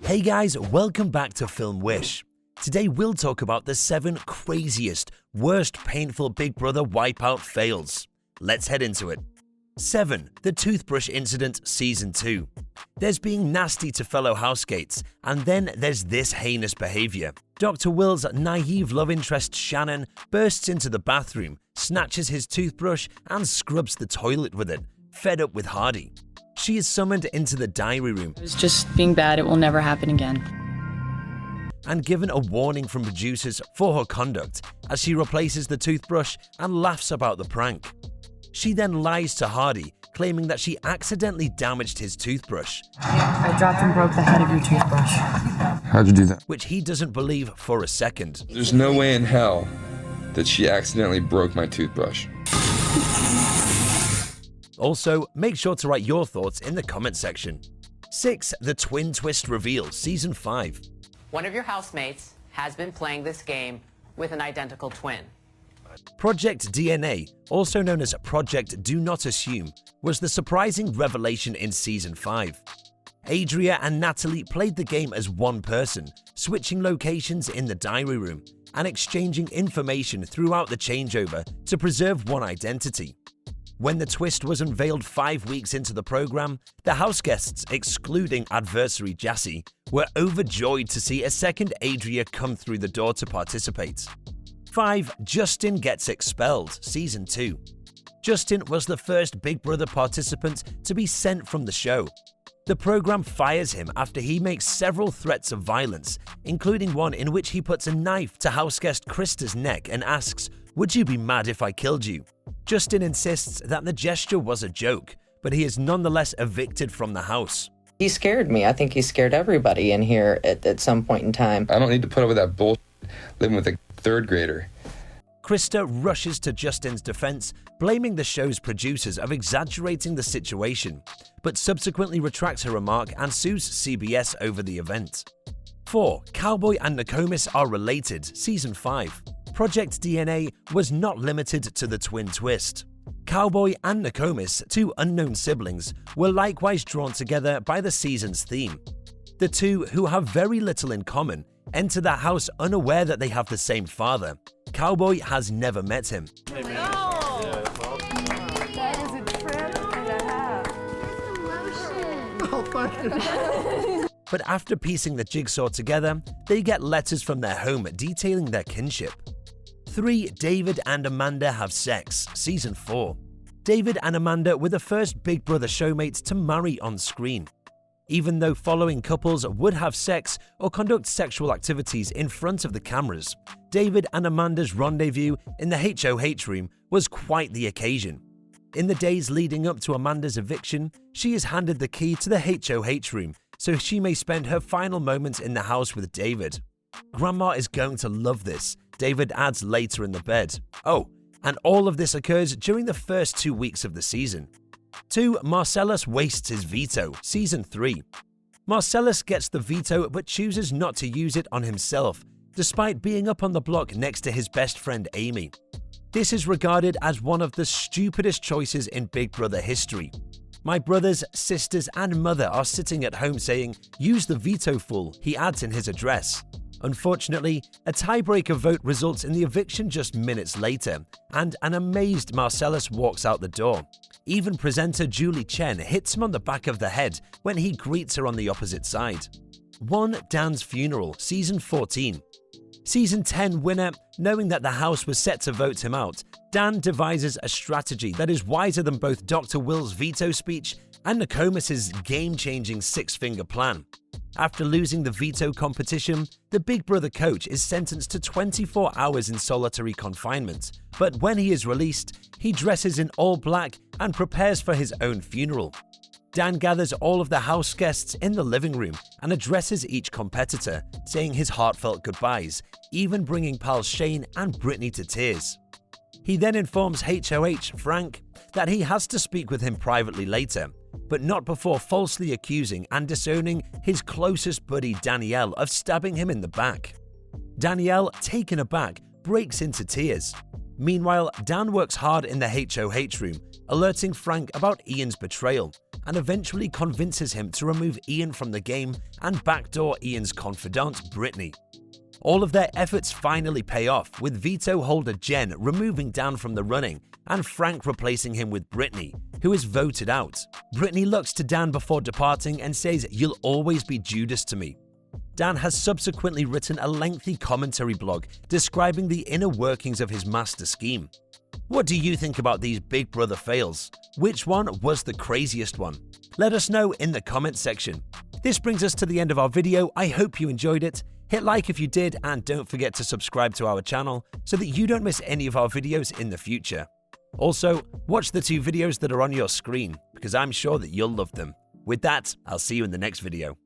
Hey guys, welcome back to Film Wish. Today we'll talk about the 7 craziest, worst painful Big Brother wipeout fails. Let's head into it. 7. The Toothbrush Incident Season 2. There's being nasty to fellow housemates, and then there's this heinous behavior. Dr. Will's naive love interest Shannon bursts into the bathroom, snatches his toothbrush and scrubs the toilet with it, fed up with Hardy. She is summoned into the diary room. It was just being bad, it will never happen again. And given a warning from producers for her conduct as she replaces the toothbrush and laughs about the prank. She then lies to Hardy, claiming that she accidentally damaged his toothbrush. I dropped and broke the head of your toothbrush. How'd you do that? Which he doesn't believe for a second. There's no way in hell that she accidentally broke my toothbrush. Also, make sure to write your thoughts in the comment section. 6. The Twin Twist Reveal Season 5. One of your housemates has been playing this game with an identical twin. Project DNA, also known as Project Do Not Assume, was the surprising revelation in Season 5. Adria and Natalie played the game as one person, switching locations in the diary room and exchanging information throughout the changeover to preserve one identity. When the twist was unveiled 5 weeks into the program, the house guests, excluding adversary Jassy, were overjoyed to see a second Adria come through the door to participate. 5. Justin Gets Expelled Season 2. Justin was the first Big Brother participant to be sent from the show. The program fires him after he makes several threats of violence, including one in which he puts a knife to houseguest Krista's neck and asks, "Would you be mad if I killed you?" Justin insists that the gesture was a joke, but he is nonetheless evicted from the house. He scared me. I think he scared everybody in here at some point in time. I don't need to put up with that bullshit living with a 3rd grader. Krista rushes to Justin's defense, blaming the show's producers of exaggerating the situation, but subsequently retracts her remark and sues CBS over the event. 4. Cowboy and Nokomis are related Season 5. Project DNA was not limited to the twin twist. Cowboy and Nokomis, 2 unknown siblings, were likewise drawn together by the season's theme. The two, who have very little in common, enter the house unaware that they have the same father. Cowboy has never met him. That is a trip and a half. But after piecing the jigsaw together, they get letters from their home detailing their kinship. 3. David and Amanda have sex Season 4. David and Amanda were the first Big Brother showmates to marry on screen. Even though following couples would have sex or conduct sexual activities in front of the cameras, David and Amanda's rendezvous in the HOH room was quite the occasion. In the days leading up to Amanda's eviction, she is handed the key to the HOH room so she may spend her final moments in the house with David. "Grandma is going to love this," David adds later in the bed. Oh, and all of this occurs during the first 2 weeks of the season. 2. Marcellus wastes his veto Season 3. Marcellus gets the veto but chooses not to use it on himself, despite being up on the block next to his best friend Amy. This is regarded as one of the stupidest choices in Big Brother history. "My brothers, sisters and mother are sitting at home saying, 'Use the veto, fool,'" he adds in his address. Unfortunately, a tiebreaker vote results in the eviction just minutes later, and an amazed Marcellus walks out the door. Even presenter Julie Chen hits him on the back of the head when he greets her on the opposite side. 1. Dan's Funeral Season 14. Season 10 winner, knowing that the house was set to vote him out, Dan devises a strategy that is wiser than both Dr. Will's veto speech and Nokomis' game-changing 6-finger plan. After losing the veto competition, the Big Brother coach is sentenced to 24 hours in solitary confinement, but when he is released, he dresses in all black and prepares for his own funeral. Dan gathers all of the house guests in the living room and addresses each competitor, saying his heartfelt goodbyes, even bringing pals Shane and Brittany to tears. He then informs HOH Frank that he has to speak with him privately later, but not before falsely accusing and disowning his closest buddy Danielle of stabbing him in the back. Danielle, taken aback, breaks into tears. Meanwhile, Dan works hard in the HOH room, alerting Frank about Ian's betrayal, and eventually convinces him to remove Ian from the game and backdoor Ian's confidant, Brittany. All of their efforts finally pay off, with veto holder Jen removing Dan from the running and Frank replacing him with Brittany, who is voted out. Brittany looks to Dan before departing and says, "You'll always be Judas to me." Dan has subsequently written a lengthy commentary blog describing the inner workings of his master scheme. What do you think about these Big Brother fails? Which one was the craziest one? Let us know in the comments section. This brings us to the end of our video. I hope you enjoyed it. Hit like if you did, and don't forget to subscribe to our channel so that you don't miss any of our videos in the future. Also, watch the 2 videos that are on your screen, because I'm sure that you'll love them. With that, I'll see you in the next video.